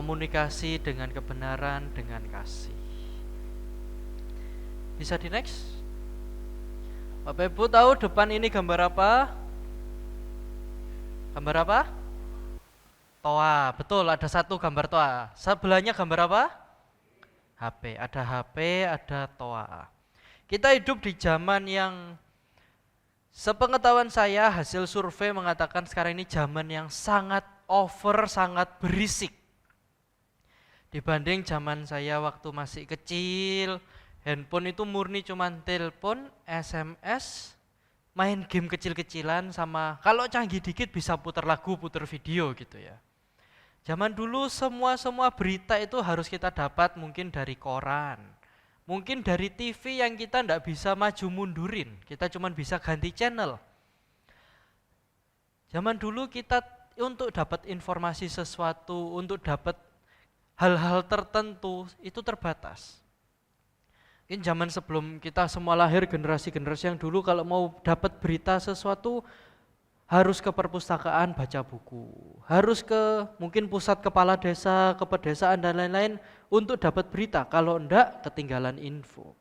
komunikasi dengan kebenaran, dengan kasih. Bisa di next? Bapak Ibu tahu depan ini gambar apa? Gambar apa? Toa, betul, ada satu gambar toa. Sebelahnya gambar apa? HP, ada HP, ada toa. Kita hidup di zaman yang sepengetahuan saya hasil survei mengatakan sekarang ini zaman yang sangat over, sangat berisik. Dibanding zaman saya waktu masih kecil, handphone itu murni cuman telepon, SMS, main game kecil-kecilan sama kalau canggih dikit bisa putar lagu, putar video gitu ya. Zaman dulu semua berita itu harus kita dapat mungkin dari koran, mungkin dari TV yang kita tidak bisa maju mundurin, kita cuma bisa ganti channel. Zaman dulu kita untuk dapat informasi sesuatu, untuk dapat hal-hal tertentu itu terbatas. Mungkin zaman sebelum kita semua lahir, generasi-generasi yang dulu kalau mau dapat berita sesuatu harus ke perpustakaan baca buku, harus ke mungkin pusat kepala desa, ke pedesaan dan lain-lain untuk dapat berita, kalau enggak ketinggalan info.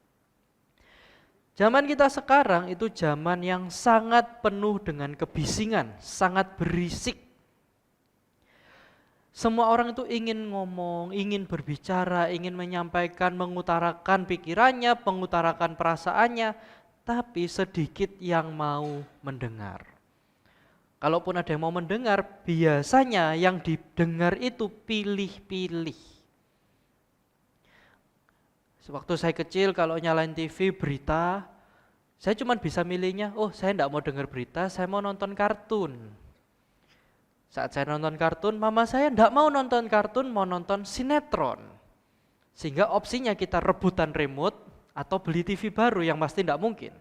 Zaman kita sekarang itu zaman yang sangat penuh dengan kebisingan, sangat berisik. Semua orang itu ingin ngomong, ingin berbicara, ingin menyampaikan, mengutarakan pikirannya, mengutarakan perasaannya, tapi sedikit yang mau mendengar. Kalaupun ada yang mau mendengar, biasanya yang didengar itu pilih-pilih. Sewaktu saya kecil kalau nyalain TV berita, saya cuma bisa milihnya, oh saya enggak mau dengar berita, saya mau nonton kartun. Saat saya nonton kartun, mama saya enggak mau nonton kartun, mau nonton sinetron. Sehingga opsinya kita rebutan remote atau beli TV baru yang pasti enggak mungkin.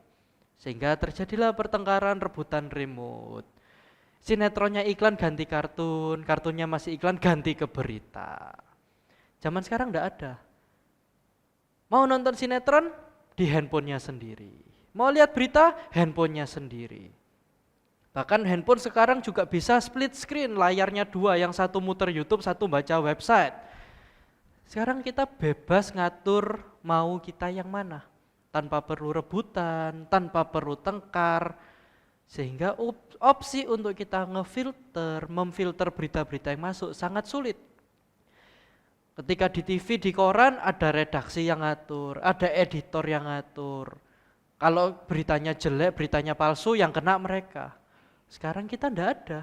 Sehingga terjadilah pertengkaran rebutan remote. Sinetronnya iklan ganti kartun, kartunnya masih iklan ganti ke berita. Zaman sekarang enggak ada. Mau nonton sinetron di handphonenya sendiri. Mau lihat berita handphonenya sendiri. Bahkan handphone sekarang juga bisa split screen, layarnya dua, yang satu muter YouTube, satu baca website. Sekarang kita bebas ngatur mau kita yang mana. Tanpa perlu rebutan, tanpa perlu tengkar. Sehingga opsi untuk kita memfilter berita-berita yang masuk sangat sulit. Ketika di TV, di koran ada redaksi yang ngatur, ada editor yang ngatur. Kalau beritanya jelek, beritanya palsu yang kena mereka. Sekarang kita enggak ada.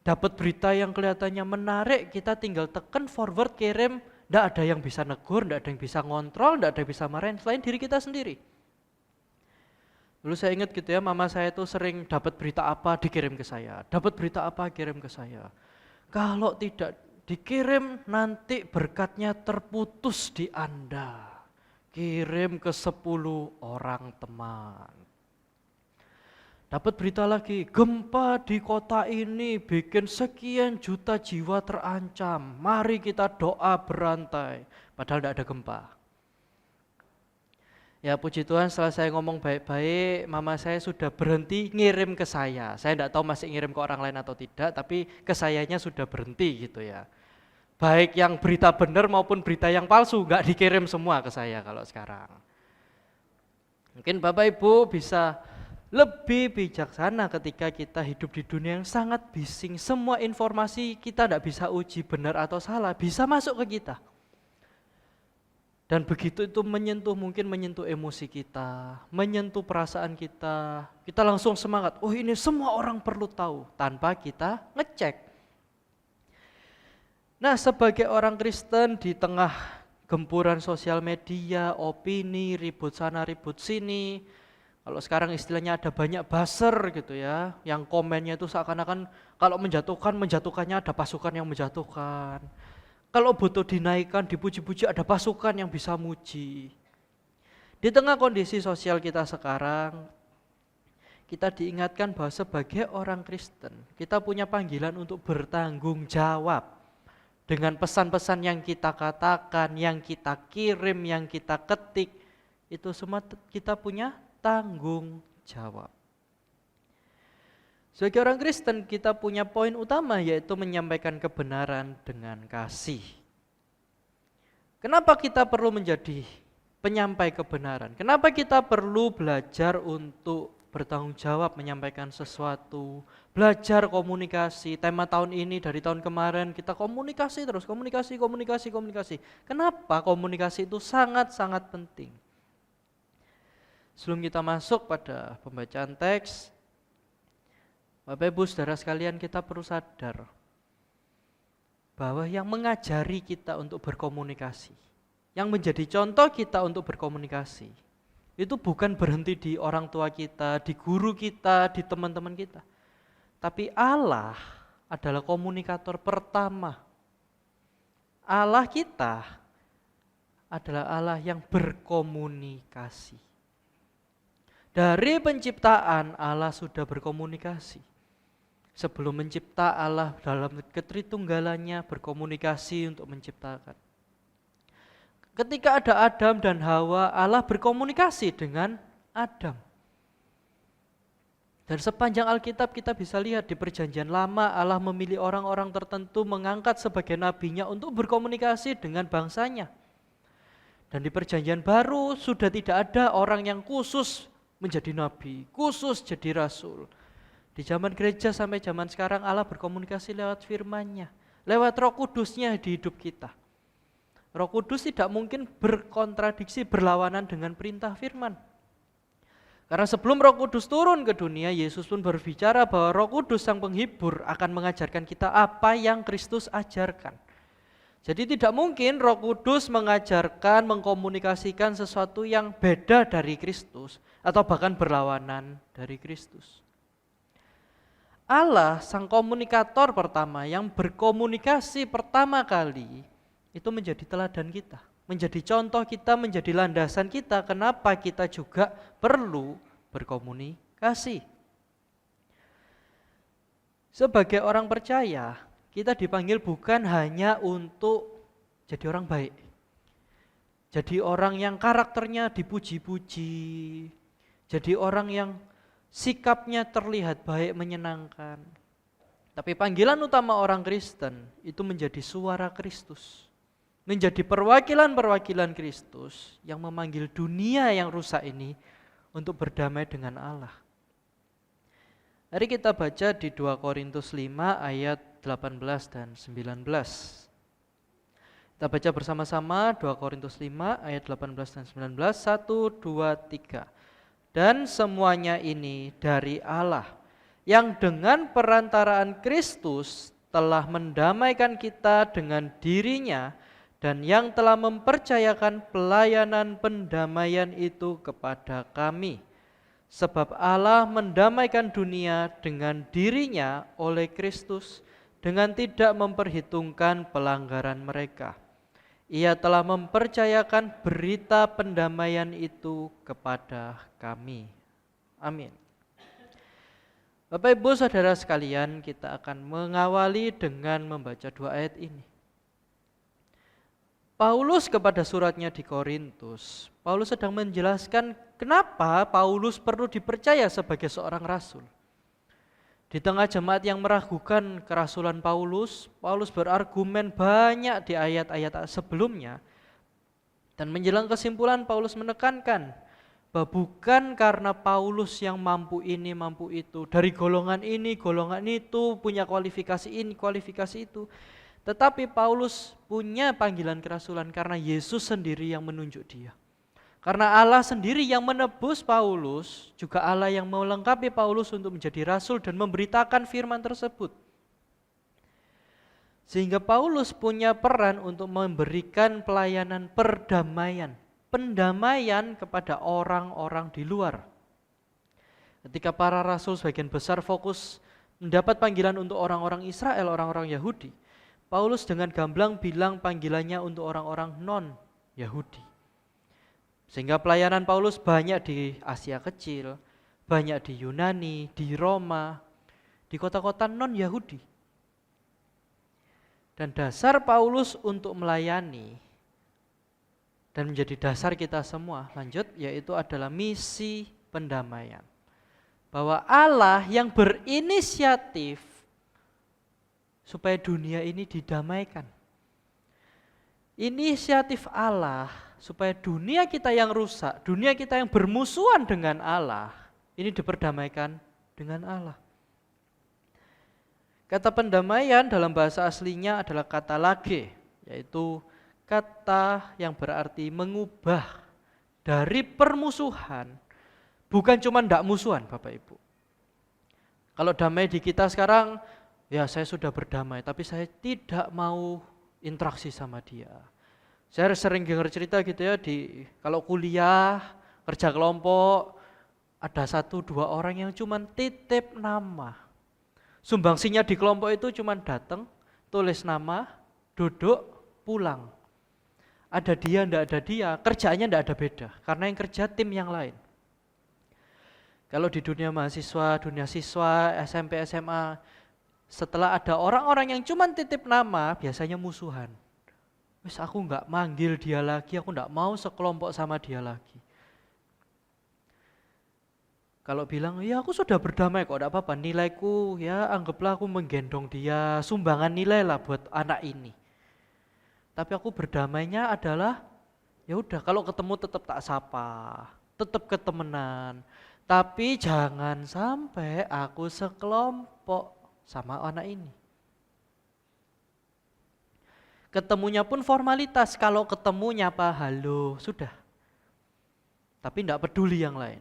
Dapat berita yang kelihatannya menarik, kita tinggal tekan forward, kirim, enggak ada yang bisa negur, enggak ada yang bisa ngontrol, enggak ada yang bisa marahin selain diri kita sendiri. Dulu saya ingat gitu ya, mama saya tuh sering dapat berita apa dikirim ke saya, dapat berita apa kirim ke saya. Kalau tidak dikirim nanti berkatnya terputus di Anda. Kirim ke 10 orang teman. Dapat berita lagi, gempa di kota ini bikin sekian juta jiwa terancam. Mari kita doa berantai. Padahal tidak ada gempa. Ya puji Tuhan, setelah saya ngomong baik-baik, mama saya sudah berhenti ngirim ke saya. Saya tidak tahu masih ngirim ke orang lain atau tidak, tapi ke sayanya sudah berhenti gitu ya. Baik yang berita benar maupun berita yang palsu, nggak dikirim semua ke saya kalau sekarang. Mungkin Bapak Ibu bisa lebih bijaksana ketika kita hidup di dunia yang sangat bising. Semua informasi kita tidak bisa uji benar atau salah, bisa masuk ke kita. Dan begitu itu mungkin menyentuh emosi kita, menyentuh perasaan kita. Kita langsung semangat, oh ini semua orang perlu tahu, tanpa kita ngecek. Nah sebagai orang Kristen di tengah gempuran sosial media, opini, ribut sana ribut sini. Kalau sekarang istilahnya ada banyak buzzer gitu ya, yang komennya itu seakan-akan kalau menjatuhkannya ada pasukan yang menjatuhkan. Kalau butuh dinaikkan, dipuji-puji ada pasukan yang bisa muji. Di tengah kondisi sosial kita sekarang, kita diingatkan bahwa sebagai orang Kristen, kita punya panggilan untuk bertanggung jawab dengan pesan-pesan yang kita katakan, yang kita kirim, yang kita ketik, itu semua kita punya tanggung jawab. Sebagai orang Kristen kita punya poin utama yaitu menyampaikan kebenaran dengan kasih. Kenapa kita perlu menjadi penyampai kebenaran? Kenapa kita perlu belajar untuk bertanggung jawab menyampaikan sesuatu, belajar komunikasi? Tema tahun ini dari tahun kemarin kita komunikasi terus, komunikasi. Kenapa komunikasi itu sangat-sangat penting? Sebelum kita masuk pada pembacaan teks, Bapak Ibu Saudara sekalian, kita perlu sadar bahwa yang mengajari kita untuk berkomunikasi, yang menjadi contoh kita untuk berkomunikasi, itu bukan berhenti di orang tua kita, di guru kita, di teman-teman kita. Tapi Allah adalah komunikator pertama. Allah kita adalah Allah yang berkomunikasi. Dari penciptaan Allah sudah berkomunikasi. Sebelum mencipta Allah dalam ketritunggalannya berkomunikasi untuk menciptakan. Ketika ada Adam dan Hawa, Allah berkomunikasi dengan Adam. Dan sepanjang Alkitab kita bisa lihat di Perjanjian Lama Allah memilih orang-orang tertentu mengangkat sebagai nabinya untuk berkomunikasi dengan bangsanya. Dan di Perjanjian Baru sudah tidak ada orang yang khusus menjadi nabi, khusus jadi rasul. Di zaman gereja sampai zaman sekarang Allah berkomunikasi lewat firman-Nya, lewat Roh Kudus-Nya di hidup kita. Roh Kudus tidak mungkin berkontradiksi, berlawanan dengan perintah firman. Karena sebelum Roh Kudus turun ke dunia, Yesus pun berbicara bahwa Roh Kudus sang penghibur akan mengajarkan kita apa yang Kristus ajarkan. Jadi tidak mungkin Roh Kudus mengajarkan, mengkomunikasikan sesuatu yang beda dari Kristus atau bahkan berlawanan dari Kristus. Allah sang komunikator pertama yang berkomunikasi pertama kali itu menjadi teladan kita, menjadi contoh kita, menjadi landasan kita kenapa kita juga perlu berkomunikasi. Sebagai orang percaya, kita dipanggil bukan hanya untuk jadi orang baik, jadi orang yang karakternya dipuji-puji, jadi orang yang sikapnya terlihat baik, menyenangkan. Tapi panggilan utama orang Kristen itu menjadi suara Kristus, menjadi perwakilan-perwakilan Kristus yang memanggil dunia yang rusak ini untuk berdamai dengan Allah. Mari kita baca di 2 Korintus 5 ayat 18 dan 19. Kita baca bersama-sama 2 Korintus 5 ayat 18 dan 19. 1, 2, 3. Dan semuanya ini dari Allah, yang dengan perantaraan Kristus telah mendamaikan kita dengan dirinya dan yang telah mempercayakan pelayanan pendamaian itu kepada kami. Sebab Allah mendamaikan dunia dengan dirinya oleh Kristus dengan tidak memperhitungkan pelanggaran mereka. Ia telah mempercayakan berita pendamaian itu kepada kami. Amin. Bapak Ibu Saudara sekalian, kita akan mengawali dengan membaca 2 ayat ini. Paulus kepada suratnya di Korintus, Paulus sedang menjelaskan kenapa Paulus perlu dipercaya sebagai seorang rasul. Di tengah jemaat yang meragukan kerasulan Paulus, Paulus berargumen banyak di ayat-ayat sebelumnya. Dan menjelang kesimpulan Paulus menekankan bahwa bukan karena Paulus yang mampu ini, mampu itu, dari golongan ini, golongan itu, punya kualifikasi ini, kualifikasi itu. Tetapi Paulus punya panggilan kerasulan karena Yesus sendiri yang menunjuk dia. Karena Allah sendiri yang menebus Paulus, juga Allah yang melengkapi Paulus untuk menjadi rasul dan memberitakan firman tersebut. Sehingga Paulus punya peran untuk memberikan pelayanan perdamaian, pendamaian kepada orang-orang di luar. Ketika para rasul sebagian besar fokus mendapat panggilan untuk orang-orang Israel, orang-orang Yahudi, Paulus dengan gamblang bilang panggilannya untuk orang-orang non-Yahudi. Sehingga pelayanan Paulus banyak di Asia Kecil, banyak di Yunani, di Roma, di kota-kota non-Yahudi. Dan dasar Paulus untuk melayani dan menjadi dasar kita semua, lanjut, yaitu adalah misi pendamaian. bahwa Allah yang berinisiatif supaya dunia ini didamaikan. Inisiatif Allah supaya dunia kita yang rusak, dunia kita yang bermusuhan dengan Allah, ini diperdamaikan dengan Allah. Kata pendamaian dalam bahasa aslinya adalah kata lage, yaitu kata yang berarti mengubah dari permusuhan, bukan cuma ndak musuhan Bapak Ibu. Kalau damai di kita sekarang, ya saya sudah berdamai, tapi saya tidak mau interaksi sama dia. Saya sering dengar cerita gitu ya, kalau kuliah, kerja kelompok, ada 1-2 orang yang cuma titip nama. Sumbangsinya di kelompok itu cuma datang, tulis nama, duduk, pulang. Ada dia, enggak ada dia, kerjaannya enggak ada beda, karena yang kerja tim yang lain. Kalau di dunia mahasiswa, dunia siswa, SMP, SMA, setelah ada orang-orang yang cuma titip nama, biasanya musuhan. Wes aku enggak manggil dia lagi, aku enggak mau sekelompok sama dia lagi. Kalau bilang, ya aku sudah berdamai kok, enggak apa-apa, nilaiku ya anggaplah aku menggendong dia, sumbangan nilai lah buat anak ini. Tapi aku berdamainya adalah, ya udah kalau ketemu tetap tak sapa, tetap ketemenan. Tapi jangan sampai aku sekelompok sama anak ini. Ketemunya pun formalitas, kalau ketemu nyapa halo, sudah. Tapi enggak peduli yang lain.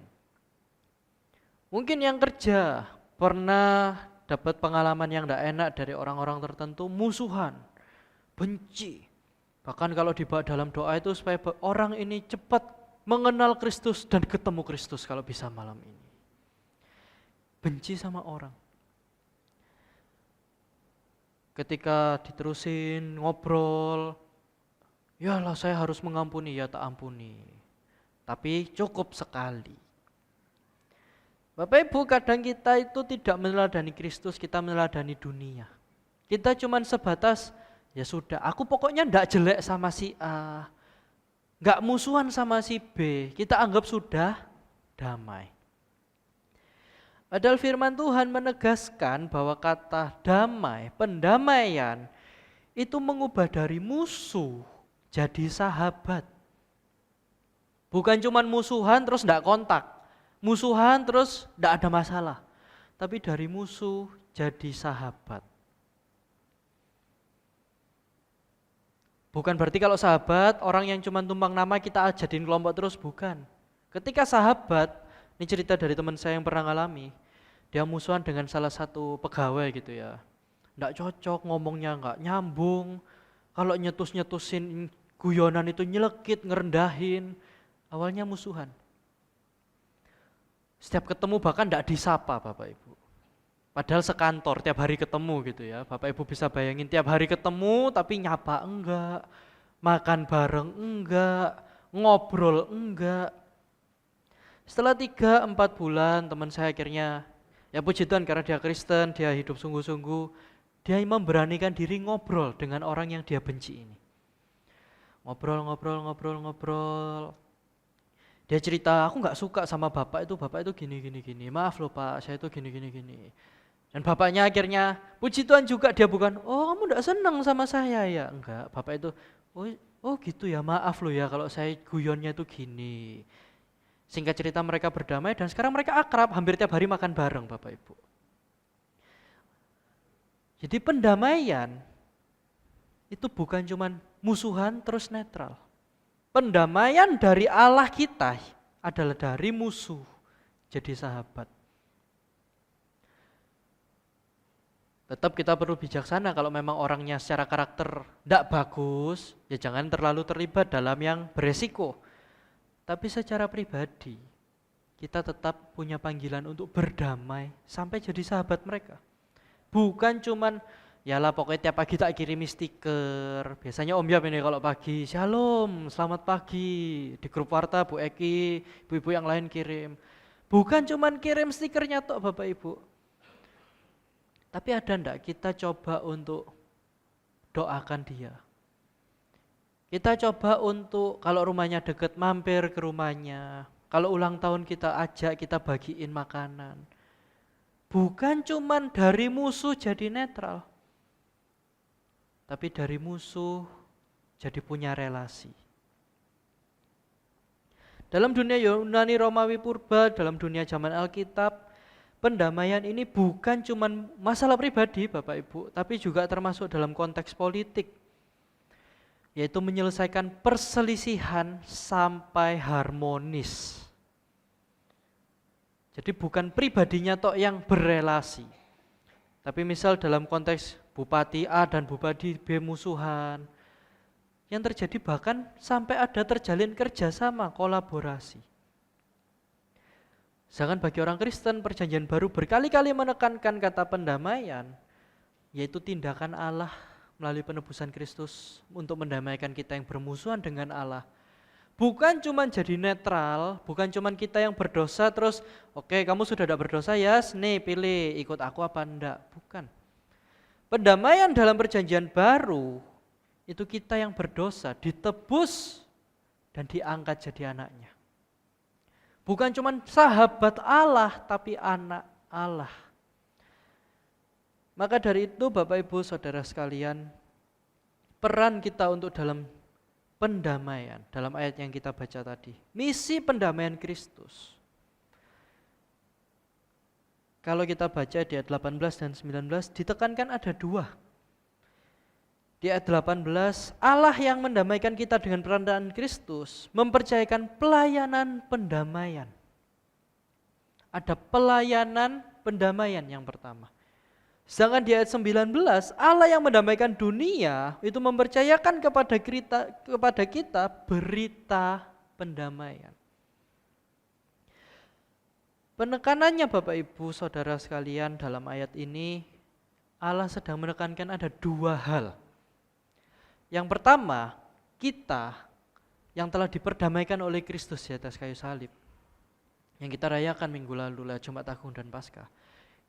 Mungkin yang kerja pernah dapat pengalaman yang enggak enak dari orang-orang tertentu, musuhan, benci. Bahkan kalau dibawa dalam doa itu supaya orang ini cepat mengenal Kristus dan ketemu Kristus kalau bisa malam ini. Benci sama orang. Ketika diterusin ngobrol, ya lah saya harus mengampuni, ya tak ampuni. Tapi cukup sekali. Bapak Ibu, kadang kita itu tidak meneladani Kristus, kita meneladani dunia. Kita cuman sebatas, ya sudah, aku pokoknya enggak jelek sama si A, enggak musuhan sama si B, kita anggap sudah damai. Padahal firman Tuhan menegaskan bahwa kata damai, pendamaian, itu mengubah dari musuh jadi sahabat. Bukan cuma musuhan terus enggak kontak, musuhan terus enggak ada masalah, tapi dari musuh jadi sahabat. Bukan berarti kalau sahabat, orang yang cuma tumpang nama kita jadiin kelompok terus, bukan. Ketika sahabat, ini cerita dari teman saya yang pernah ngalami, dia musuhan dengan salah satu pegawai gitu ya. Nggak cocok, ngomongnya nggak nyambung, kalau nyetus-nyetusin guyonan itu nyelekit, ngerendahin, awalnya musuhan. Setiap ketemu bahkan nggak disapa Bapak Ibu. Padahal sekantor, tiap hari ketemu gitu ya. Bapak Ibu bisa bayangin tiap hari ketemu tapi nyapa enggak, makan bareng enggak, ngobrol enggak. Setelah 3-4 bulan teman saya akhirnya, ya puji Tuhan karena dia Kristen, dia hidup sungguh-sungguh, dia memberanikan diri ngobrol dengan orang yang dia benci ini. Ngobrol. Dia cerita, aku nggak suka sama bapak itu gini. Maaf loh Pak, saya itu gini. Dan bapaknya akhirnya, puji Tuhan juga dia bukan, oh kamu nggak senang sama saya ya? Enggak, bapak itu, oh gitu ya, maaf loh ya kalau saya guyonnya itu gini. Singkat cerita mereka berdamai dan sekarang mereka akrab, hampir tiap hari makan bareng Bapak Ibu. Jadi pendamaian itu bukan cuma musuhan terus netral. Pendamaian dari Allah kita adalah dari musuh jadi sahabat. Tetap kita perlu bijaksana kalau memang orangnya secara karakter tidak bagus, ya jangan terlalu terlibat dalam yang beresiko. Tapi secara pribadi, kita tetap punya panggilan untuk berdamai sampai jadi sahabat mereka. Bukan cuman, yalah pokoknya tiap pagi tak kirimi stiker. Biasanya Om Yap ini kalau pagi, Shalom, selamat pagi. Di grup warta Bu Eki, ibu-ibu yang lain kirim. Bukan cuman kirim stikernya tok Bapak Ibu. Tapi ada enggak kita coba untuk doakan dia. Kita coba untuk kalau rumahnya deket mampir ke rumahnya. Kalau ulang tahun kita ajak, kita bagiin makanan. bukan cuman dari musuh jadi netral, tapi dari musuh jadi punya relasi. Dalam dunia Yunani Romawi purba, dalam dunia zaman Alkitab, pendamaian ini bukan cuma masalah pribadi Bapak Ibu, tapi juga termasuk dalam konteks politik, yaitu menyelesaikan perselisihan sampai harmonis. Jadi bukan pribadinya tok yang berelasi, tapi misal dalam konteks Bupati A dan Bupati B musuhan, yang terjadi bahkan sampai ada terjalin kerjasama, kolaborasi. Sedangkan bagi orang Kristen, Perjanjian Baru berkali-kali menekankan kata pendamaian, yaitu tindakan Allah melalui penebusan Kristus untuk mendamaikan kita yang bermusuhan dengan Allah. Bukan cuma jadi netral, bukan cuma kita yang berdosa terus, oke, kamu sudah tidak berdosa ya, nih pilih ikut aku apa enggak. Bukan. Pendamaian dalam Perjanjian Baru, itu kita yang berdosa ditebus dan diangkat jadi anaknya. Bukan cuma sahabat Allah, tapi anak Allah. Maka dari itu Bapak Ibu Saudara sekalian, peran kita untuk dalam pendamaian, dalam ayat yang kita baca tadi, misi pendamaian Kristus. Kalau kita baca di ayat 18 dan 19, ditekankan ada dua. Di ayat 18, Allah yang mendamaikan kita dengan peran Kristus mempercayakan pelayanan pendamaian. Ada pelayanan pendamaian yang pertama. Sedangkan di ayat 19, Allah yang mendamaikan dunia itu mempercayakan kepada kita berita pendamaian. Penekanannya Bapak Ibu Saudara sekalian dalam ayat ini, Allah sedang menekankan ada dua hal. Yang pertama, kita yang telah diperdamaikan oleh Kristus di atas kayu salib, yang kita rayakan minggu lalu lah, Jumat Agung dan Paskah.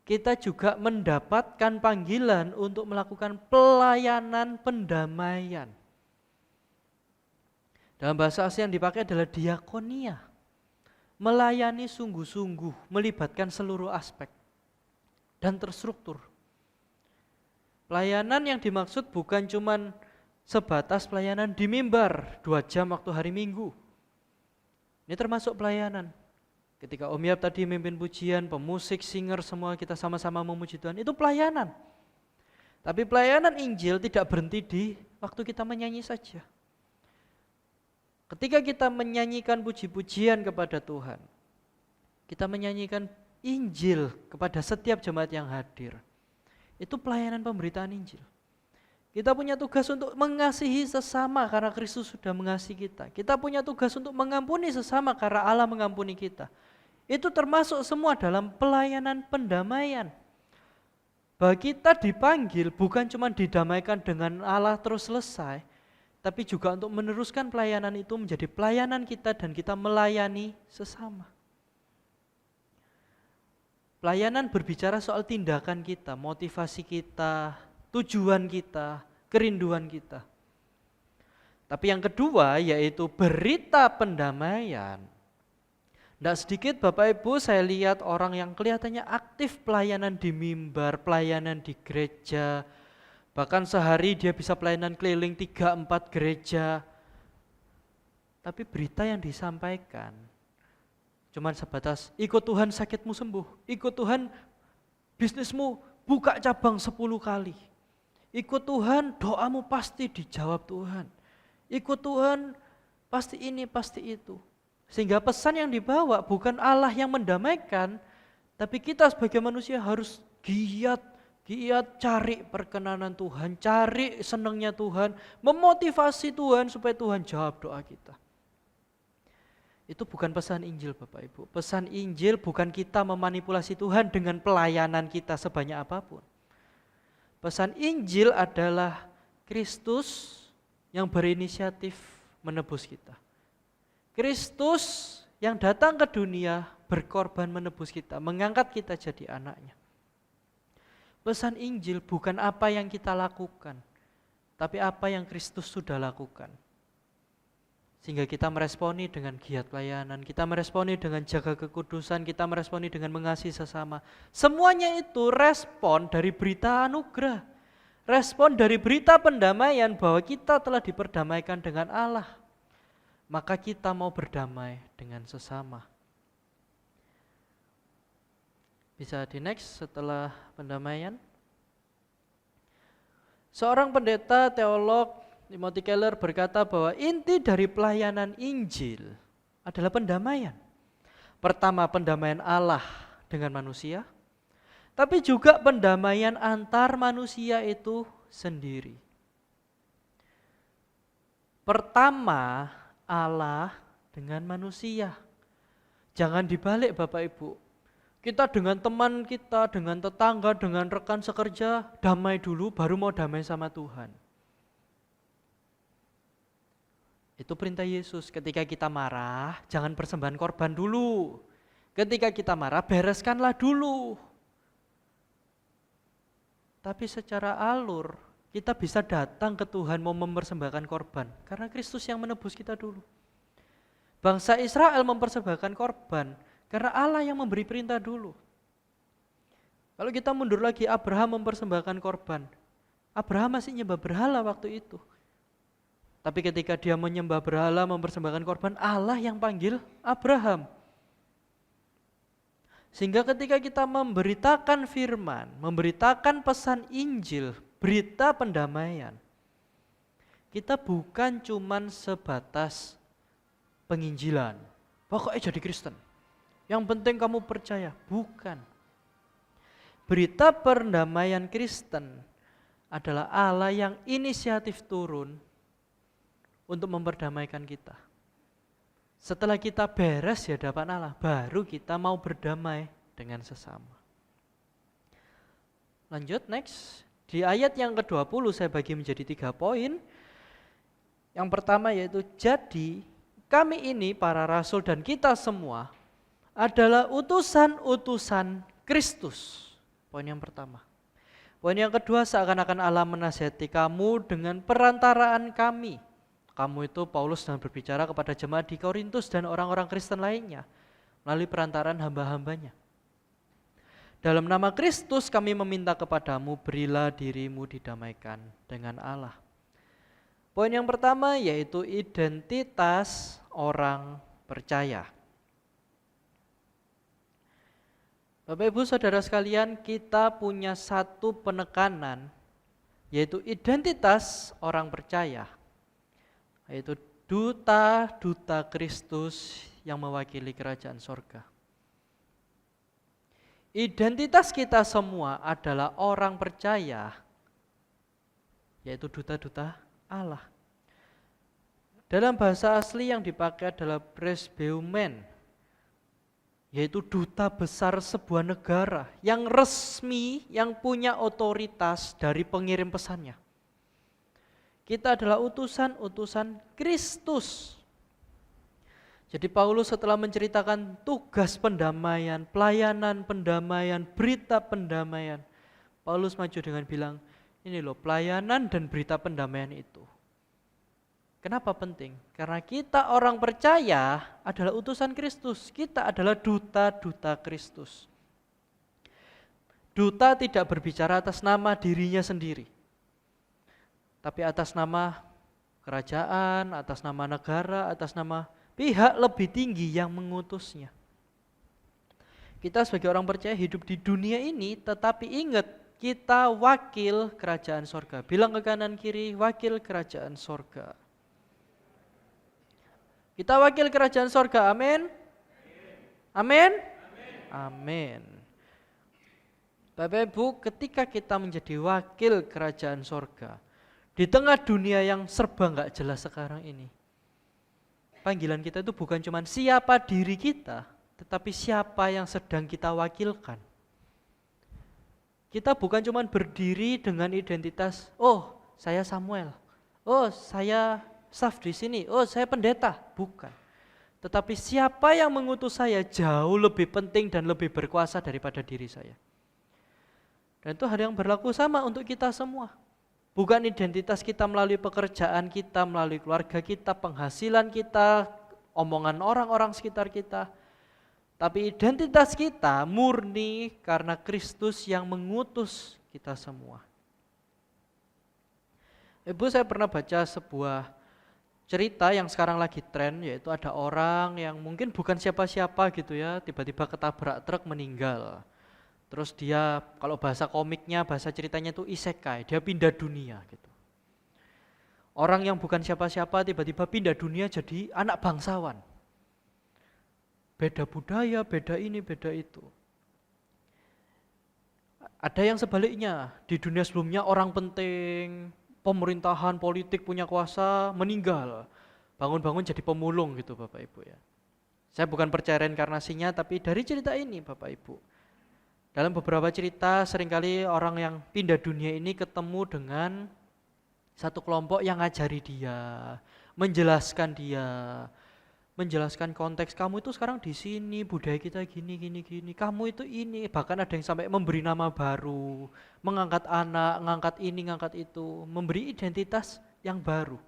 Kita juga mendapatkan panggilan untuk melakukan pelayanan pendamaian. Dalam bahasa asli yang dipakai adalah diakonia. Melayani sungguh-sungguh, melibatkan seluruh aspek dan terstruktur. Pelayanan yang dimaksud bukan cuman sebatas pelayanan di mimbar 2 jam waktu hari Minggu. Ini termasuk pelayanan. Ketika Om Yap tadi memimpin pujian, pemusik, singer, semua kita sama-sama memuji Tuhan, itu pelayanan. Tapi pelayanan Injil tidak berhenti di waktu kita menyanyi saja. Ketika kita menyanyikan puji-pujian kepada Tuhan, kita menyanyikan Injil kepada setiap jemaat yang hadir. Itu pelayanan pemberitaan Injil. Kita punya tugas untuk mengasihi sesama karena Kristus sudah mengasihi kita. Kita punya tugas untuk mengampuni sesama karena Allah mengampuni kita. Itu termasuk semua dalam pelayanan pendamaian. Bahwa kita dipanggil bukan cuma didamaikan dengan Allah terus selesai, tapi juga untuk meneruskan pelayanan itu menjadi pelayanan kita dan kita melayani sesama. Pelayanan berbicara soal tindakan kita, motivasi kita, tujuan kita, kerinduan kita. Tapi yang kedua yaitu berita pendamaian. Tidak sedikit Bapak Ibu saya lihat orang yang kelihatannya aktif pelayanan di mimbar, pelayanan di gereja. Bahkan sehari dia bisa pelayanan keliling 3-4 gereja. Tapi berita yang disampaikan cuma sebatas ikut Tuhan sakitmu sembuh, ikut Tuhan bisnismu buka cabang 10 kali. Ikut Tuhan, doamu pasti dijawab Tuhan. Ikut Tuhan, pasti ini, pasti itu. Sehingga pesan yang dibawa bukan Allah yang mendamaikan, tapi kita sebagai manusia harus giat cari perkenanan Tuhan, cari senangnya Tuhan, memotivasi Tuhan supaya Tuhan jawab doa kita. Itu bukan pesan Injil Bapak Ibu. Pesan Injil bukan kita memanipulasi Tuhan dengan pelayanan kita sebanyak apapun. Pesan Injil adalah Kristus yang berinisiatif menebus kita. Kristus yang datang ke dunia berkorban menebus kita, mengangkat kita jadi anaknya. Pesan Injil bukan apa yang kita lakukan, tapi apa yang Kristus sudah lakukan. Sehingga kita meresponi dengan giat pelayanan, kita meresponi dengan jaga kekudusan, kita meresponi dengan mengasihi sesama. Semuanya itu respon dari berita anugerah. Respon dari berita pendamaian bahwa kita telah diperdamaikan dengan Allah. Maka kita mau berdamai dengan sesama. Bisa di next setelah pendamaian. Seorang pendeta teolog Timothy Keller berkata bahwa inti dari pelayanan Injil adalah pendamaian. Pertama, pendamaian Allah dengan manusia, tapi juga pendamaian antar manusia itu sendiri. Pertama, Allah dengan manusia. Jangan dibalik Bapak Ibu. Kita dengan teman kita, dengan tetangga, dengan rekan sekerja, damai dulu baru mau damai sama Tuhan. Itu perintah Yesus. Ketika kita marah, jangan persembahan korban dulu. Ketika kita marah, bereskanlah dulu. Tapi secara alur, kita bisa datang ke Tuhan mau mempersembahkan korban. Karena Kristus yang menebus kita dulu. Bangsa Israel mempersembahkan korban, karena Allah yang memberi perintah dulu. Kalau kita mundur lagi, Abraham mempersembahkan korban. Abraham masih nyembah berhala waktu itu. Tapi ketika dia menyembah berhala, mempersembahkan korban, Allah yang panggil Abraham. Sehingga ketika kita memberitakan firman, memberitakan pesan Injil, berita pendamaian, kita bukan cuman sebatas penginjilan. Pokoknya jadi Kristen. Yang penting kamu percaya, bukan. Berita pendamaian Kristen adalah Allah yang inisiatif turun untuk memperdamaikan kita. Setelah kita beres di hadapan Allah, baru kita mau berdamai dengan sesama. Lanjut next. Di ayat yang ke-20 saya bagi menjadi 3 poin. Yang pertama yaitu, jadi kami ini para rasul dan kita semua adalah utusan-utusan Kristus. Poin yang pertama. Poin yang kedua, seakan-akan Allah menasihati kamu dengan perantaraan kami. Kamu itu Paulus sedang berbicara kepada jemaat di Korintus dan orang-orang Kristen lainnya melalui perantaraan hamba-hambanya. Dalam nama Kristus kami meminta kepadamu, berilah dirimu didamaikan dengan Allah. Poin yang pertama yaitu identitas orang percaya. Bapak Ibu Saudara sekalian, kita punya satu penekanan yaitu identitas orang percaya. Yaitu duta-duta Kristus yang mewakili kerajaan sorga. Identitas kita semua adalah orang percaya, yaitu duta-duta Allah. Dalam bahasa asli yang dipakai adalah presbeumen, yaitu duta besar sebuah negara yang resmi, yang punya otoritas dari pengirim pesannya. Kita adalah utusan-utusan Kristus. Jadi Paulus setelah menceritakan tugas pendamaian, pelayanan pendamaian, berita pendamaian, Paulus maju dengan bilang, ini loh pelayanan dan berita pendamaian itu. Kenapa penting? Karena kita orang percaya adalah utusan Kristus. Kita adalah duta-duta Kristus. Duta tidak berbicara atas nama dirinya sendiri, tapi atas nama kerajaan, atas nama negara, atas nama pihak lebih tinggi yang mengutusnya. Kita sebagai orang percaya hidup di dunia ini, tetapi ingat kita wakil kerajaan sorga. Bilang ke kanan kiri, wakil kerajaan sorga. Kita wakil kerajaan sorga, amin? Amin? Amin. Bapak Ibu, ketika kita menjadi wakil kerajaan sorga, di tengah dunia yang serba enggak jelas sekarang ini, panggilan kita itu bukan cuma siapa diri kita, tetapi siapa yang sedang kita wakilkan. Kita bukan cuma berdiri dengan identitas, oh saya Samuel, oh saya staf di sini, oh saya pendeta, bukan. Tetapi siapa yang mengutus saya jauh lebih penting dan lebih berkuasa daripada diri saya. Dan itu hal yang berlaku sama untuk kita semua. Bukan identitas kita melalui pekerjaan kita, melalui keluarga kita, penghasilan kita, omongan orang-orang sekitar kita. Tapi identitas kita murni karena Kristus yang mengutus kita semua. Ibu, saya pernah baca sebuah cerita yang sekarang lagi tren, yaitu ada orang yang mungkin bukan siapa-siapa gitu ya, tiba-tiba ketabrak truk meninggal. Terus dia, kalau bahasa komiknya, bahasa ceritanya itu isekai, dia pindah dunia gitu. Orang yang bukan siapa-siapa tiba-tiba pindah dunia jadi anak bangsawan. Beda budaya, beda ini, beda itu. Ada yang sebaliknya, di dunia sebelumnya orang penting, pemerintahan, politik, punya kuasa, meninggal. Bangun-bangun jadi pemulung gitu Bapak Ibu ya. Saya bukan percaya reinkarnasinya, tapi dari cerita ini Bapak Ibu. Dalam beberapa cerita seringkali orang yang pindah dunia ini ketemu dengan satu kelompok yang ngajari dia, menjelaskan dia, menjelaskan konteks kamu itu sekarang di sini, budaya kita gini, kamu itu ini, bahkan ada yang sampai memberi nama baru, mengangkat anak, ngangkat ini, ngangkat itu, memberi identitas yang baru.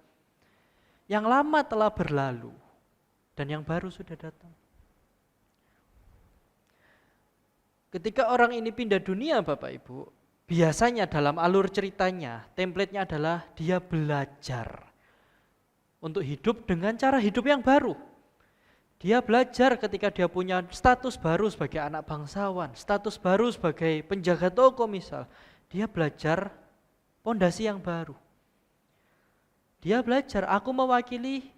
Yang lama telah berlalu dan yang baru sudah datang. Ketika orang ini pindah dunia Bapak Ibu, biasanya dalam alur ceritanya, template-nya adalah dia belajar untuk hidup dengan cara hidup yang baru. Dia belajar ketika dia punya status baru sebagai anak bangsawan, status baru sebagai penjaga toko misal. Dia belajar pondasi yang baru. Dia belajar, aku mewakili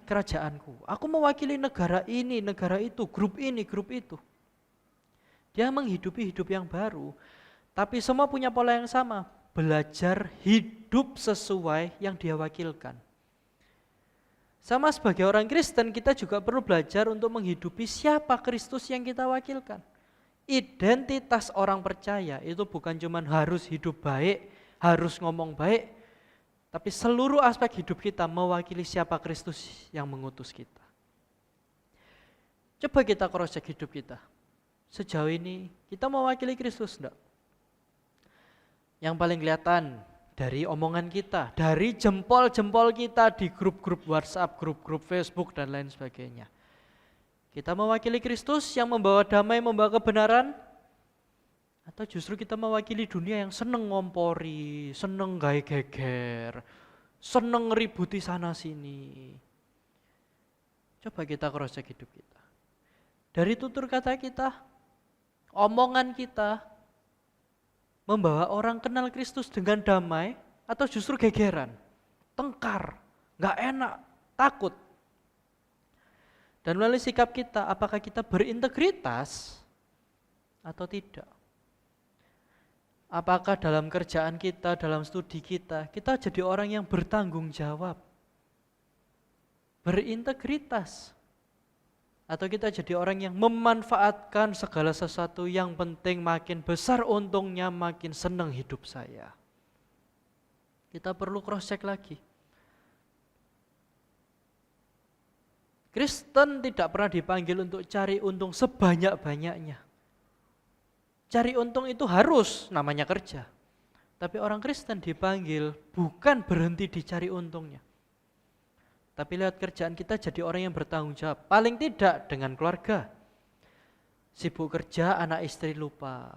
kerajaanku, aku mewakili negara ini, negara itu, grup ini, grup itu. Dia menghidupi hidup yang baru, tapi semua punya pola yang sama, belajar hidup sesuai yang dia wakilkan. Sama sebagai orang Kristen, kita juga perlu belajar untuk menghidupi siapa Kristus yang kita wakilkan. Identitas orang percaya itu bukan cuma harus hidup baik, harus ngomong baik, tapi seluruh aspek hidup kita mewakili siapa Kristus yang mengutus kita. Coba kita cross-check hidup kita. Sejauh ini kita mewakili Kristus enggak? Yang paling kelihatan dari omongan kita, dari jempol-jempol kita di grup-grup WhatsApp, grup-grup Facebook dan lain sebagainya. Kita mewakili Kristus yang membawa damai, membawa kebenaran? Atau justru kita mewakili dunia yang seneng ngompori, seneng gawe geger, seneng ngeributi sana sini? Coba kita cross-check hidup kita. Dari tutur kata kita, omongan kita membawa orang kenal Kristus dengan damai atau justru gegeran, tengkar, gak enak, takut. Dan melalui sikap kita, apakah kita berintegritas atau tidak? Apakah dalam kerjaan kita, dalam studi kita, kita jadi orang yang bertanggung jawab, berintegritas? Atau kita jadi orang yang memanfaatkan segala sesuatu yang penting, makin besar untungnya, makin senang hidup saya. Kita perlu cross check lagi. Kristen tidak pernah dipanggil untuk cari untung sebanyak-banyaknya. Cari untung itu harus, namanya kerja. Tapi orang Kristen dipanggil bukan berhenti dicari untungnya. Tapi lihat kerjaan kita jadi orang yang bertanggung jawab. Paling tidak dengan keluarga. Sibuk kerja, anak istri lupa.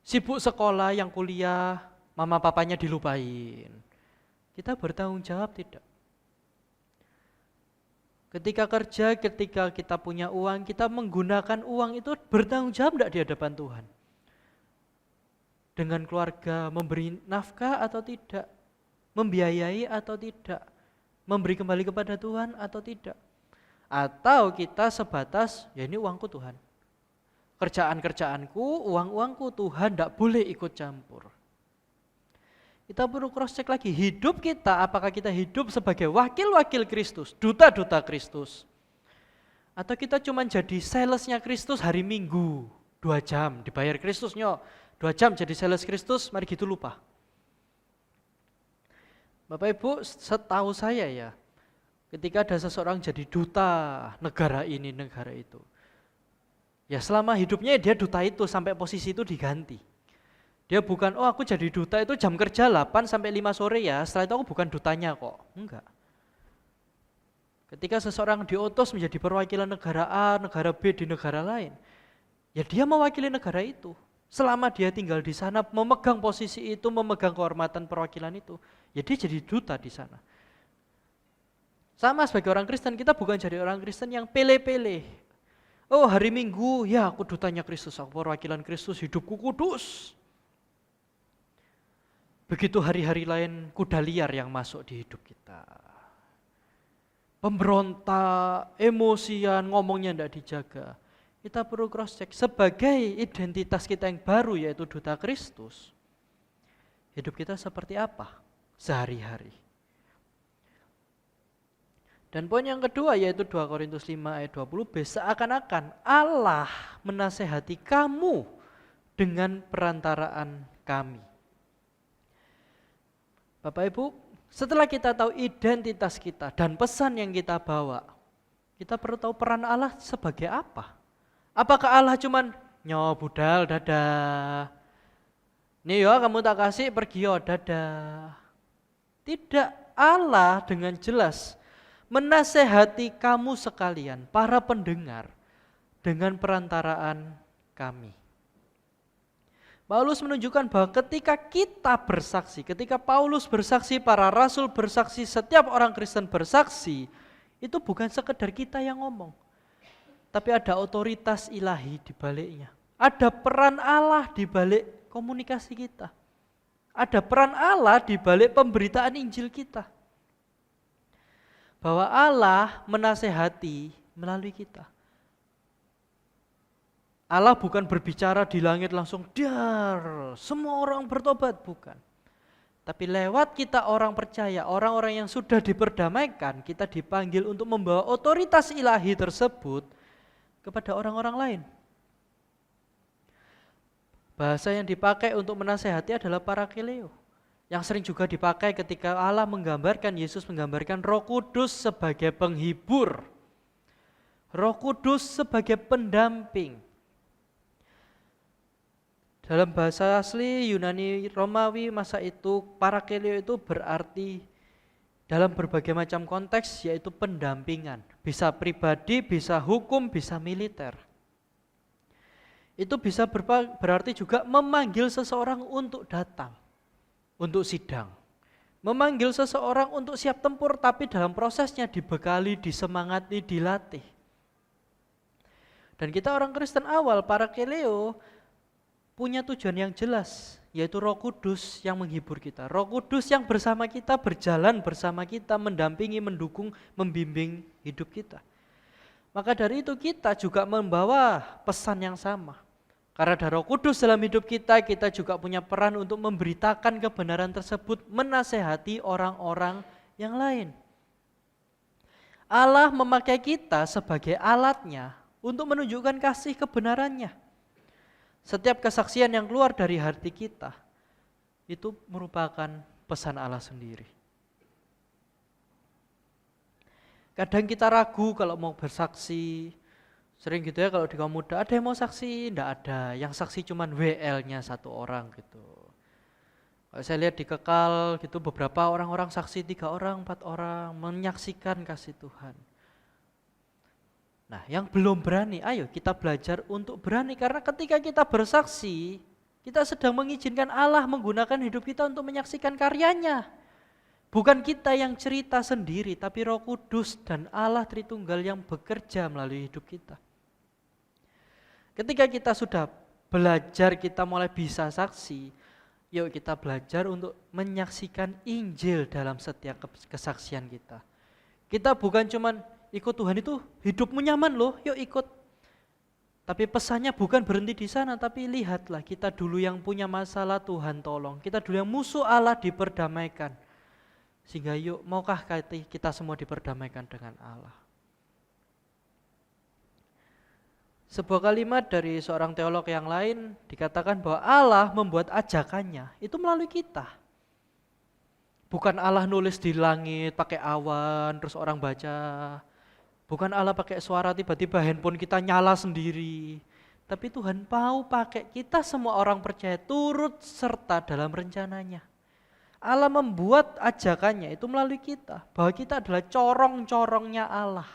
Sibuk sekolah, yang kuliah, mama papanya dilupain. Kita bertanggung jawab tidak? Ketika kerja, ketika kita punya uang, kita menggunakan uang itu bertanggung jawab tidak di hadapan Tuhan? Dengan keluarga, memberi nafkah atau tidak? Membiayai atau tidak? Memberi kembali kepada Tuhan atau tidak? Atau kita sebatas, ya ini uangku Tuhan. Kerjaan-kerjaanku, uang-uangku Tuhan, tidak boleh ikut campur. Kita perlu cross check lagi, hidup kita, apakah kita hidup sebagai wakil-wakil Kristus, duta-duta Kristus? Atau kita cuma jadi salesnya Kristus hari Minggu, 2 jam, dibayar Kristusnya, 2 jam jadi sales Kristus, mari gitu lupa. Bapak Ibu, setahu saya ya, ketika ada seseorang jadi duta negara ini, negara itu, ya selama hidupnya dia duta itu sampai posisi itu diganti. Dia bukan, oh aku jadi duta itu jam kerja 8 sampai 5 sore ya, setelah itu aku bukan dutanya kok. Enggak. Ketika seseorang diutus menjadi perwakilan negara A, negara B di negara lain, ya dia mewakili negara itu. Selama dia tinggal di sana, memegang posisi itu, memegang kehormatan perwakilan itu, ya dia jadi duta di sana. Sama sebagai orang Kristen, kita bukan jadi orang Kristen yang pele-pele. Oh hari Minggu, ya aku dutanya Kristus, aku perwakilan Kristus, hidupku kudus. Begitu hari-hari lain, kuda liar yang masuk di hidup kita. Pemberontak, emosian, ngomongnya tidak dijaga. Kita perlu cross check sebagai identitas kita yang baru yaitu duta Kristus. Hidup kita seperti apa sehari-hari? Dan poin yang kedua yaitu 2 Korintus 5 ayat 20b, seakan-akan Allah menasehati kamu dengan perantaraan kami. Bapak Ibu, setelah kita tahu identitas kita dan pesan yang kita bawa, kita perlu tahu peran Allah sebagai apa. Apakah Allah cuman budal dadah, nih ya kamu tak kasih pergi ya dadah. Tidak, Allah dengan jelas menasehati kamu sekalian, para pendengar, dengan perantaraan kami. Paulus menunjukkan bahwa ketika kita bersaksi, ketika Paulus bersaksi, para rasul bersaksi, setiap orang Kristen bersaksi, itu bukan sekedar kita yang ngomong. Tapi ada otoritas ilahi di baliknya. Ada peran Allah di balik komunikasi kita. Ada peran Allah di balik pemberitaan Injil kita. Bahwa Allah menasehati melalui kita. Allah bukan berbicara di langit langsung, dar, semua orang bertobat, bukan. Tapi lewat kita orang percaya, orang-orang yang sudah diperdamaikan, kita dipanggil untuk membawa otoritas ilahi tersebut kepada orang-orang lain. Bahasa yang dipakai untuk menasehati adalah parakaleo, yang sering juga dipakai ketika Allah menggambarkan, Yesus menggambarkan Roh Kudus sebagai penghibur, Roh Kudus sebagai pendamping. Dalam bahasa asli Yunani Romawi masa itu, parakaleo itu berarti dalam berbagai macam konteks, yaitu pendampingan. Bisa pribadi, bisa hukum, bisa militer. Itu bisa berarti juga memanggil seseorang untuk datang, untuk sidang. Memanggil seseorang untuk siap tempur, tapi dalam prosesnya dibekali, disemangati, dilatih. Dan kita orang Kristen awal, parakaleo, punya tujuan yang jelas, yaitu Roh Kudus yang menghibur kita. Roh Kudus yang bersama kita, berjalan bersama kita, mendampingi, mendukung, membimbing hidup kita. Maka dari itu kita juga membawa pesan yang sama. Karena ada Roh Kudus dalam hidup kita, kita juga punya peran untuk memberitakan kebenaran tersebut, menasehati orang-orang yang lain. Allah memakai kita sebagai alatnya untuk menunjukkan kasih kebenarannya. Setiap kesaksian yang keluar dari hati kita, itu merupakan pesan Allah sendiri. Kadang kita ragu kalau mau bersaksi, sering gitu ya kalau di kaum muda, ada yang mau saksi? Enggak ada, yang saksi cuman WL-nya satu orang gitu. Kalau saya lihat di Kekal gitu, beberapa orang-orang saksi 3 orang, 4 orang, menyaksikan kasih Tuhan. Nah, yang belum berani, ayo kita belajar untuk berani. Karena ketika kita bersaksi, kita sedang mengizinkan Allah menggunakan hidup kita untuk menyaksikan karyanya. Bukan kita yang cerita sendiri, tapi Roh Kudus dan Allah Tritunggal yang bekerja melalui hidup kita. Ketika kita sudah belajar, kita mulai bisa saksi, yuk kita belajar untuk menyaksikan Injil dalam setiap kesaksian kita. Kita bukan cuman ikut Tuhan itu hidupmu nyaman loh, yuk ikut. Tapi pesannya bukan berhenti di sana, tapi lihatlah kita dulu yang punya masalah, Tuhan tolong. Kita dulu yang musuh Allah diperdamaikan. Sehingga yuk, maukah kita semua diperdamaikan dengan Allah. Sebuah kalimat dari seorang teolog yang lain dikatakan bahwa Allah membuat ajakannya itu melalui kita. Bukan Allah nulis di langit pakai awan terus orang baca. Bukan Allah pakai suara tiba-tiba handphone kita nyala sendiri. Tapi Tuhan mau pakai kita semua orang percaya turut serta dalam rencananya. Allah membuat ajakannya itu melalui kita. Bahwa kita adalah corong-corongnya Allah.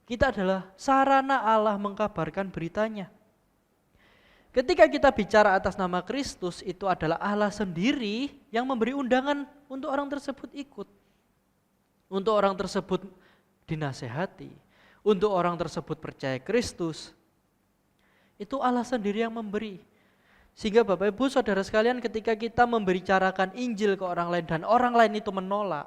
Kita adalah sarana Allah mengkabarkan beritanya. Ketika kita bicara atas nama Kristus, itu adalah Allah sendiri yang memberi undangan untuk orang tersebut ikut. Untuk orang tersebut dinasehati. Untuk orang tersebut percaya Kristus. Itu Allah sendiri yang memberi. Sehingga Bapak Ibu Saudara sekalian, ketika kita membicarakan Injil ke orang lain dan orang lain itu menolak,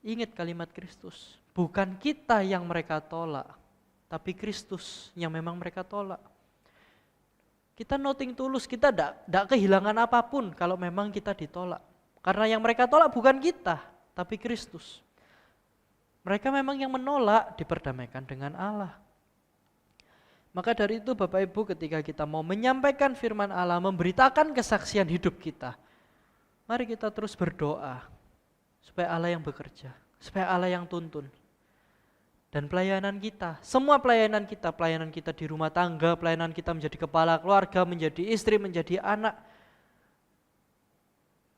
ingat kalimat Kristus. Bukan kita yang mereka tolak, tapi Kristus yang memang mereka tolak. Kita nothing tulus, kita tidak kehilangan apapun kalau memang kita ditolak. Karena yang mereka tolak bukan kita, tapi Kristus. Mereka memang yang menolak, diperdamaikan dengan Allah. Maka dari itu Bapak Ibu, ketika kita mau menyampaikan firman Allah, memberitakan kesaksian hidup kita, mari kita terus berdoa supaya Allah yang bekerja, supaya Allah yang tuntun. Dan pelayanan kita, semua pelayanan kita di rumah tangga, pelayanan kita menjadi kepala keluarga, menjadi istri, menjadi anak,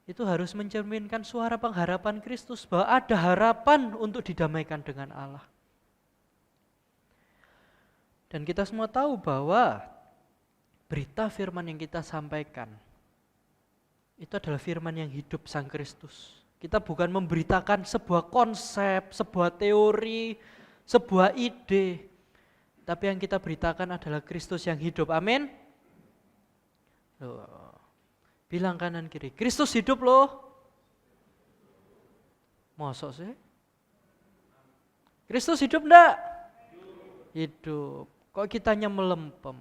itu harus mencerminkan suara pengharapan Kristus bahwa ada harapan untuk didamaikan dengan Allah. Dan kita semua tahu bahwa berita firman yang kita sampaikan itu adalah firman yang hidup Sang Kristus. Kita bukan memberitakan sebuah konsep, sebuah teori, sebuah ide, tapi yang kita beritakan adalah Kristus yang hidup. Amin. Bilang kanan kiri, Kristus hidup loh. Mosok sih? Kristus hidup enggak? Hidup. Kok kitanya melempem?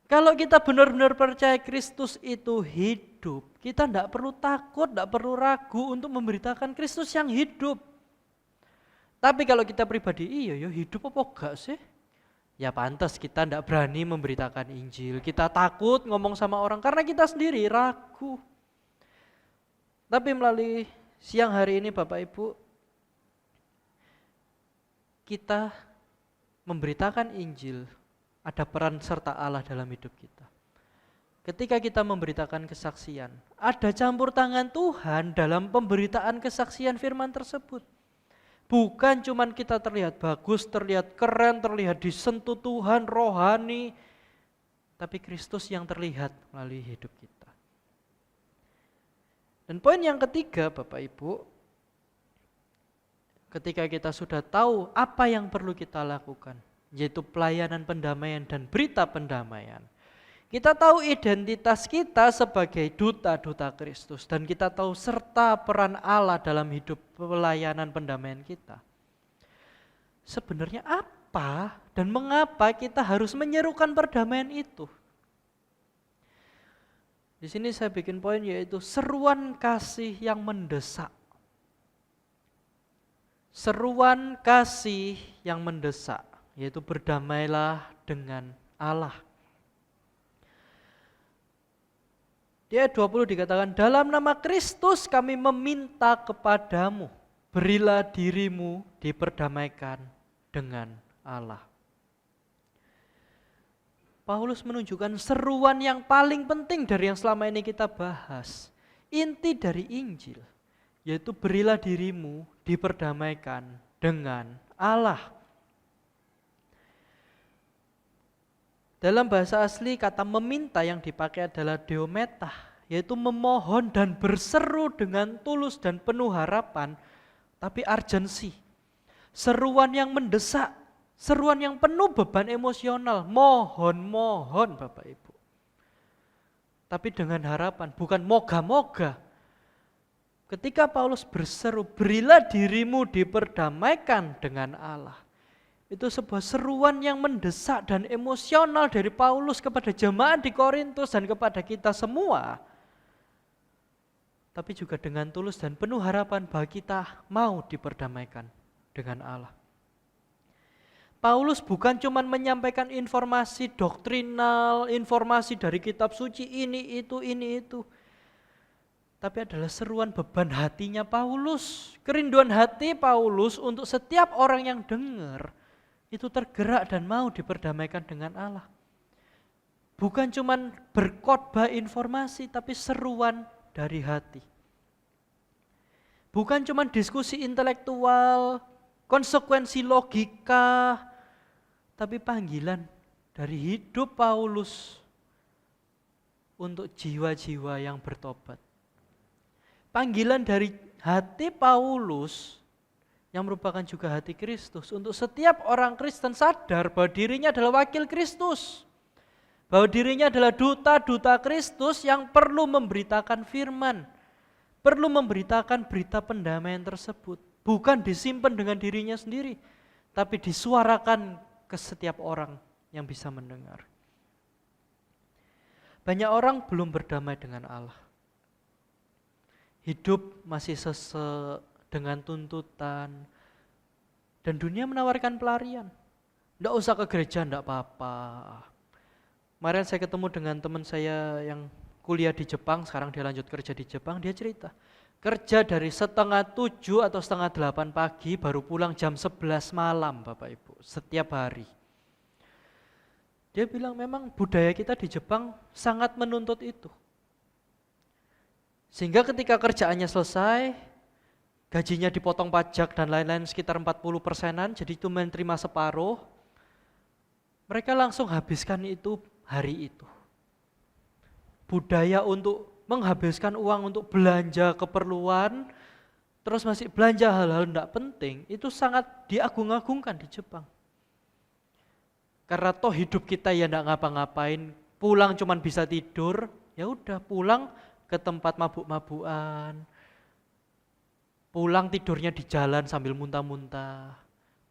Kalau kita benar-benar percaya Kristus itu hidup, kita enggak perlu takut, enggak perlu ragu untuk memberitakan Kristus yang hidup. Tapi kalau kita pribadi, iya hidup apa enggak sih? Ya pantas kita enggak berani memberitakan Injil. Kita takut ngomong sama orang karena kita sendiri ragu. Tapi melalui siang hari ini Bapak Ibu, kita memberitakan Injil, ada peran serta Allah dalam hidup kita. Ketika kita memberitakan kesaksian, ada campur tangan Tuhan dalam pemberitaan kesaksian firman tersebut. Bukan cuman kita terlihat bagus, terlihat keren, terlihat disentuh Tuhan, rohani, tapi Kristus yang terlihat melalui hidup kita. Dan poin yang ketiga Bapak Ibu, ketika kita sudah tahu apa yang perlu kita lakukan, yaitu pelayanan pendamaian dan berita pendamaian. Kita tahu identitas kita sebagai duta-duta Kristus dan kita tahu serta peran Allah dalam hidup pelayanan pendamaian kita. Sebenarnya apa dan mengapa kita harus menyerukan perdamaian itu? Di sini saya bikin poin yaitu seruan kasih yang mendesak. Seruan kasih yang mendesak, yaitu berdamailah dengan Allah. Di ayat 20 dikatakan, dalam nama Kristus kami meminta kepadamu, berilah dirimu diperdamaikan dengan Allah. Paulus menunjukkan seruan yang paling penting dari yang selama ini kita bahas. Inti dari Injil, yaitu berilah dirimu diperdamaikan dengan Allah. Dalam bahasa asli kata meminta yang dipakai adalah deometa, yaitu memohon dan berseru dengan tulus dan penuh harapan, tapi urgensi. Seruan yang mendesak, seruan yang penuh beban emosional, mohon Bapak Ibu. Tapi dengan harapan, bukan moga-moga. Ketika Paulus berseru, berilah dirimu diperdamaikan dengan Allah. Itu sebuah seruan yang mendesak dan emosional dari Paulus kepada jemaat di Korintus dan kepada kita semua. Tapi juga dengan tulus dan penuh harapan bahwa kita mau diperdamaikan dengan Allah. Paulus bukan cuma menyampaikan informasi doktrinal, informasi dari kitab suci ini itu. Tapi adalah seruan beban hatinya Paulus. Kerinduan hati Paulus untuk setiap orang yang dengar itu tergerak dan mau diperdamaikan dengan Allah. Bukan cuman berkhotbah informasi, tapi seruan dari hati. Bukan cuman diskusi intelektual, konsekuensi logika, tapi panggilan dari hidup Paulus untuk jiwa-jiwa yang bertobat. Panggilan dari hati Paulus yang merupakan juga hati Kristus untuk setiap orang Kristen sadar bahwa dirinya adalah wakil Kristus. Bahwa dirinya adalah duta-duta Kristus yang perlu memberitakan firman. Perlu memberitakan berita pendamaian tersebut. Bukan disimpan dengan dirinya sendiri, tapi disuarakan ke setiap orang yang bisa mendengar. Banyak orang belum berdamai dengan Allah. Hidup masih dengan tuntutan. Dan dunia menawarkan pelarian. Nggak usah ke gereja, nggak apa-apa. Kemarin saya ketemu dengan teman saya yang kuliah di Jepang, sekarang dia lanjut kerja di Jepang, dia cerita. Kerja dari 6:30 atau 7:30 pagi, baru pulang jam 11 malam Bapak Ibu, setiap hari. Dia bilang memang budaya kita di Jepang sangat menuntut itu. Sehingga ketika kerjaannya selesai, gajinya dipotong pajak dan lain-lain sekitar 40%-an, jadi itu menerima separuh, mereka langsung habiskan itu hari itu. Budaya untuk menghabiskan uang untuk belanja keperluan, terus masih belanja hal-hal tidak penting, itu sangat diagung-agungkan di Jepang. Karena toh hidup kita ya tidak ngapa-ngapain, pulang cuman bisa tidur, ya udah pulang ke tempat mabuk-mabukan, pulang tidurnya di jalan sambil muntah-muntah.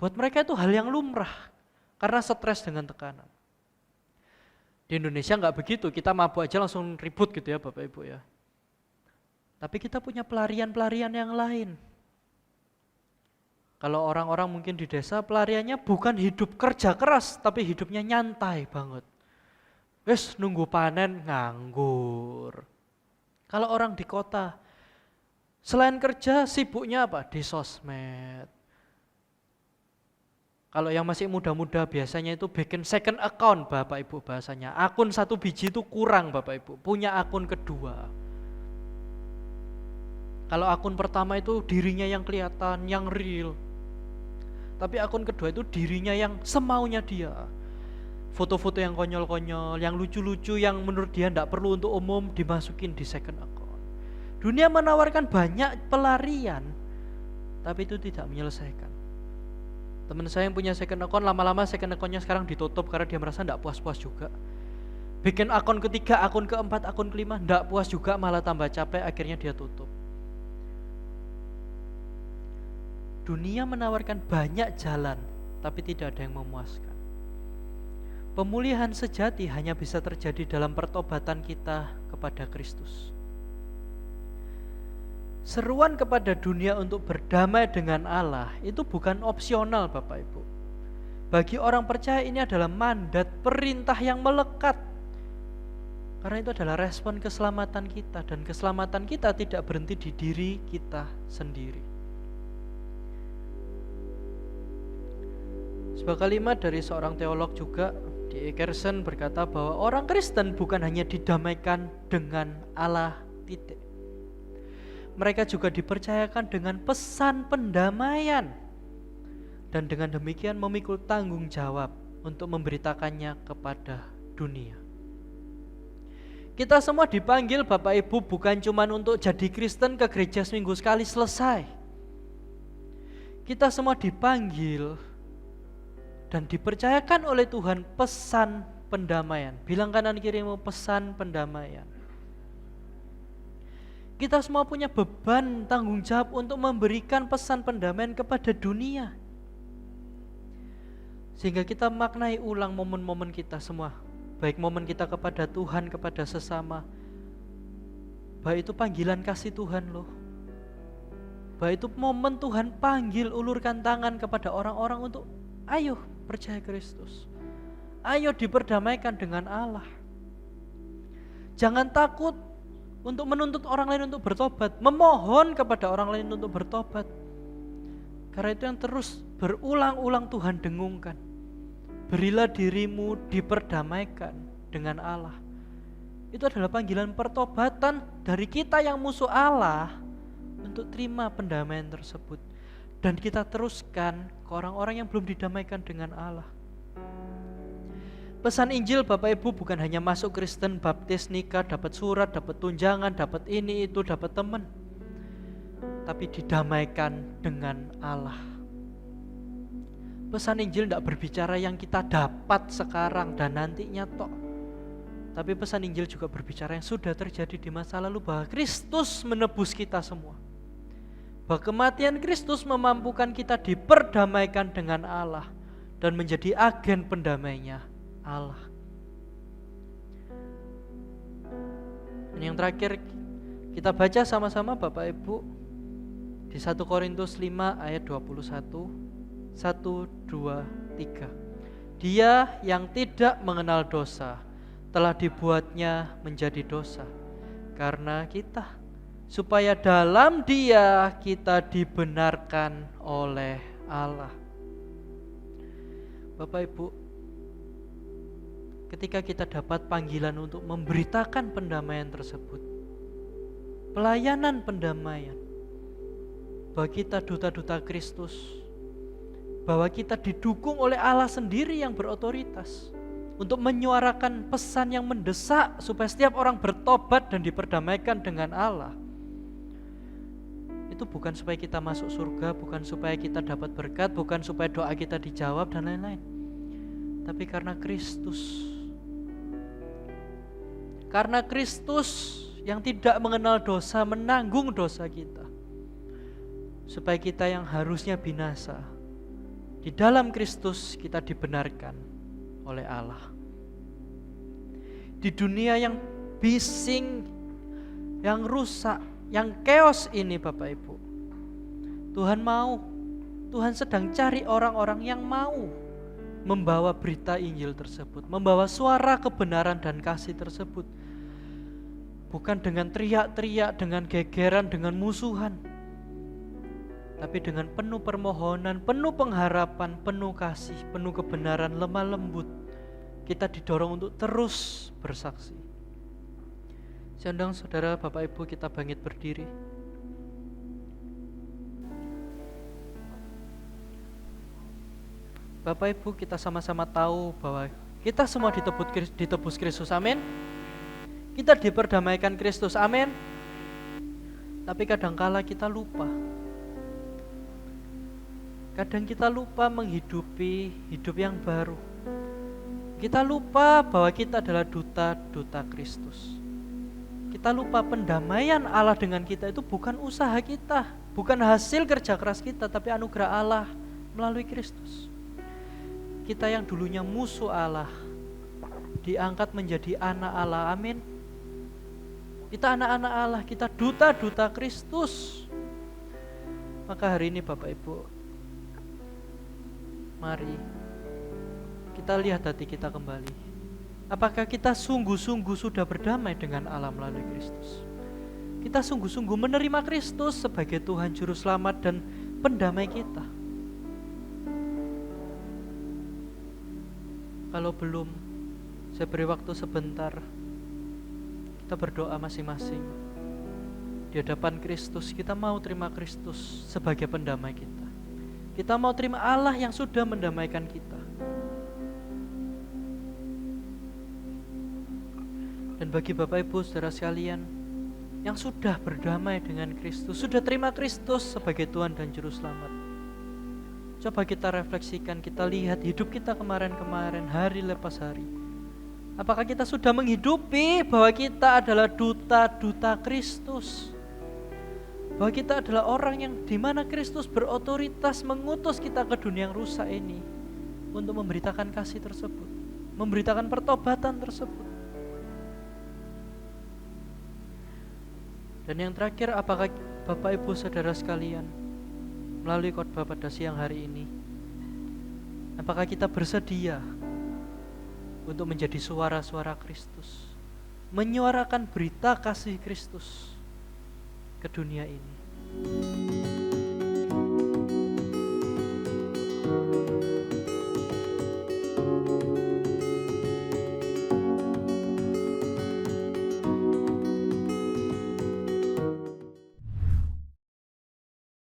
Buat mereka itu hal yang lumrah, karena stres dengan tekanan. Di Indonesia nggak begitu, kita mabuk aja langsung ribut gitu ya Bapak Ibu ya. Tapi kita punya pelarian-pelarian yang lain. Kalau orang-orang mungkin di desa pelariannya bukan hidup kerja keras, tapi hidupnya nyantai banget. Wes nunggu panen nganggur. Kalau orang di kota, selain kerja sibuknya apa? Di sosmed. Kalau yang masih muda-muda biasanya itu bikin second account Bapak Ibu bahasanya. Akun 1 biji itu kurang Bapak Ibu, punya akun kedua. Kalau akun pertama itu dirinya yang kelihatan, yang real. Tapi akun kedua itu dirinya yang semaunya dia. Foto-foto yang konyol-konyol, yang lucu-lucu, yang menurut dia tidak perlu untuk umum dimasukin di second account. Dunia menawarkan banyak pelarian, tapi itu tidak menyelesaikan. Teman saya yang punya second account, lama-lama second account-nya sekarang ditutup karena dia merasa tidak puas-puas juga. Bikin akun ketiga, akun keempat, akun kelima, tidak puas juga, malah tambah capek, akhirnya dia tutup. Dunia menawarkan banyak jalan, tapi tidak ada yang memuaskan. Pemulihan sejati hanya bisa terjadi dalam pertobatan kita kepada Kristus. Seruan kepada dunia untuk berdamai dengan Allah itu bukan opsional Bapak Ibu. Bagi orang percaya ini adalah mandat, perintah yang melekat. Karena itu adalah respon keselamatan kita, dan keselamatan kita tidak berhenti di diri kita sendiri. Sebuah kalimat dari seorang teolog juga, D. Ekerson, berkata bahwa orang Kristen bukan hanya didamaikan dengan Allah, titik. Mereka juga dipercayakan dengan pesan pendamaian, dan dengan demikian memikul tanggung jawab untuk memberitakannya kepada dunia. Kita semua dipanggil Bapak Ibu bukan cuma untuk jadi Kristen ke gereja seminggu sekali selesai. Kita semua dipanggil dan dipercayakan oleh Tuhan pesan pendamaian. Bilang kanan kirimu, pesan pendamaian. Kita semua punya beban tanggung jawab untuk memberikan pesan pendamaian kepada dunia. Sehingga kita maknai ulang momen-momen kita semua. Baik momen kita kepada Tuhan, kepada sesama. Baik itu panggilan kasih Tuhan loh. Baik itu momen Tuhan panggil, ulurkan tangan kepada orang-orang untuk ayo percaya Kristus. Ayo diperdamaikan dengan Allah. Jangan takut untuk menuntut orang lain untuk bertobat, memohon kepada orang lain untuk bertobat. Karena itu yang terus berulang-ulang Tuhan dengungkan. Berilah dirimu diperdamaikan dengan Allah. Itu adalah panggilan pertobatan dari kita yang musuh Allah untuk terima pendamaian tersebut. Dan kita teruskan ke orang-orang yang belum didamaikan dengan Allah. Pesan Injil Bapak Ibu bukan hanya masuk Kristen, baptis, nikah, dapat surat, dapat tunjangan, dapat ini, itu, dapat teman. Tapi didamaikan dengan Allah. Pesan Injil tidak berbicara yang kita dapat sekarang dan nantinya tok. Tapi pesan Injil juga berbicara yang sudah terjadi di masa lalu, bahwa Kristus menebus kita semua. Bahwa kematian Kristus memampukan kita diperdamaikan dengan Allah dan menjadi agen pendamainya Allah. Dan yang terakhir kita baca sama-sama Bapak Ibu di 1 Korintus 5 ayat 21. 1, 2, 3. Dia yang tidak mengenal dosa telah dibuatnya menjadi dosa karena kita, supaya dalam Dia kita dibenarkan oleh Allah. Bapak Ibu, ketika kita dapat panggilan untuk memberitakan pendamaian tersebut, pelayanan pendamaian, bahwa kita duta-duta Kristus, bahwa kita didukung oleh Allah sendiri yang berotoritas untuk menyuarakan pesan yang mendesak supaya setiap orang bertobat dan diperdamaikan dengan Allah. Itu bukan supaya kita masuk surga, bukan supaya kita dapat berkat, bukan supaya doa kita dijawab dan lain-lain, tapi karena Kristus. Karena Kristus yang tidak mengenal dosa menanggung dosa kita, supaya kita yang harusnya binasa, di dalam Kristus kita dibenarkan oleh Allah. Di dunia yang bising, yang rusak, yang chaos ini Bapak Ibu, Tuhan sedang cari orang-orang yang mau membawa berita Injil tersebut, membawa suara kebenaran dan kasih tersebut. Bukan dengan teriak-teriak, dengan gegeran, dengan musuhan, tapi dengan penuh permohonan, penuh pengharapan, penuh kasih, penuh kebenaran, lemah lembut. Kita didorong untuk terus bersaksi. Saya undang saudara, Bapak Ibu, kita bangkit berdiri. Bapak Ibu, kita sama-sama tahu bahwa kita semua ditebus Kristus, amin. Kita diperdamaikan Kristus, amin. Tapi kadangkala kita lupa. Kadang kita lupa menghidupi hidup yang baru. Kita lupa bahwa kita adalah duta-duta Kristus. Kita lupa pendamaian Allah dengan kita itu bukan usaha kita, bukan hasil kerja keras kita, tapi anugerah Allah melalui Kristus. Kita yang dulunya musuh Allah diangkat menjadi anak Allah, amin. Kita anak-anak Allah, kita duta-duta Kristus. Maka hari ini Bapak Ibu, mari kita lihat hati kita kembali. Apakah kita sungguh-sungguh sudah berdamai dengan Allah melalui Kristus? Kita sungguh-sungguh menerima Kristus sebagai Tuhan Juru Selamat dan pendamai kita? Kalau belum, saya beri waktu sebentar. Kita berdoa masing-masing di hadapan Kristus. Kita mau terima Kristus sebagai pendamai kita. Kita mau terima Allah yang sudah mendamaikan kita. Dan bagi Bapak Ibu saudara sekalian yang sudah berdamai dengan Kristus, sudah terima Kristus sebagai Tuhan dan Juru Selamat, coba kita refleksikan, kita lihat hidup kita kemarin-kemarin, hari lepas hari. Apakah kita sudah menghidupi bahwa kita adalah duta-duta Kristus? Bahwa kita adalah orang yang dimana Kristus berotoritas mengutus kita ke dunia yang rusak ini untuk memberitakan kasih tersebut, memberitakan pertobatan tersebut. Dan yang terakhir, apakah Bapak Ibu saudara sekalian melalui khotbah pada siang hari ini, apakah kita bersedia untuk menjadi suara-suara Kristus, menyuarakan berita kasih Kristus ke dunia ini?